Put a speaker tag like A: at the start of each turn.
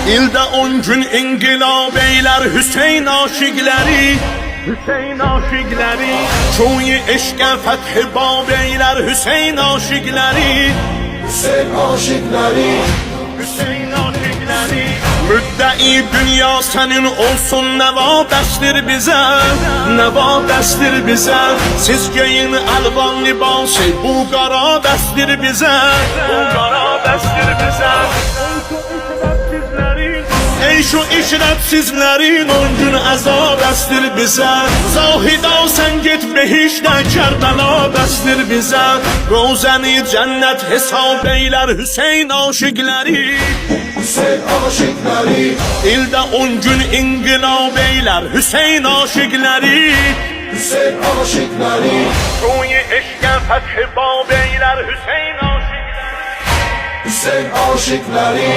A: İldə 10 gün inqilab eylər Hüseyn aşiqləri, Hüseyn aşiqləri. Çoyi eşqə fəthi bab eylər Hüseyn aşiqləri,
B: Hüseyn aşıkları,
A: Hüseyn aşiqləri. Müddəi dünya sənin olsun, nəva bəsdir bizə, nəva bəsdir bizə. Siz geyin əlvan libası, bu qara bəsdir bizə, bu qara bəsdir bizə. Ey şu işrətsizlərin 10 gün əzab əstir bizə. Zahida sən get behişdə, Kərbəla bəsdir bizə. Rozəni cənnət hesab eylər Hüseyn aşiqləri,
B: Hüseyn aşıkları,
A: İldə 10 gün inqilab eylər Hüseyn aşiqləri,
B: Hüseyn aşıkları,
A: Çoyi eşqə fəthi bab eylər Hüseyn aşiqləri.
B: Hüseyn aşıkları.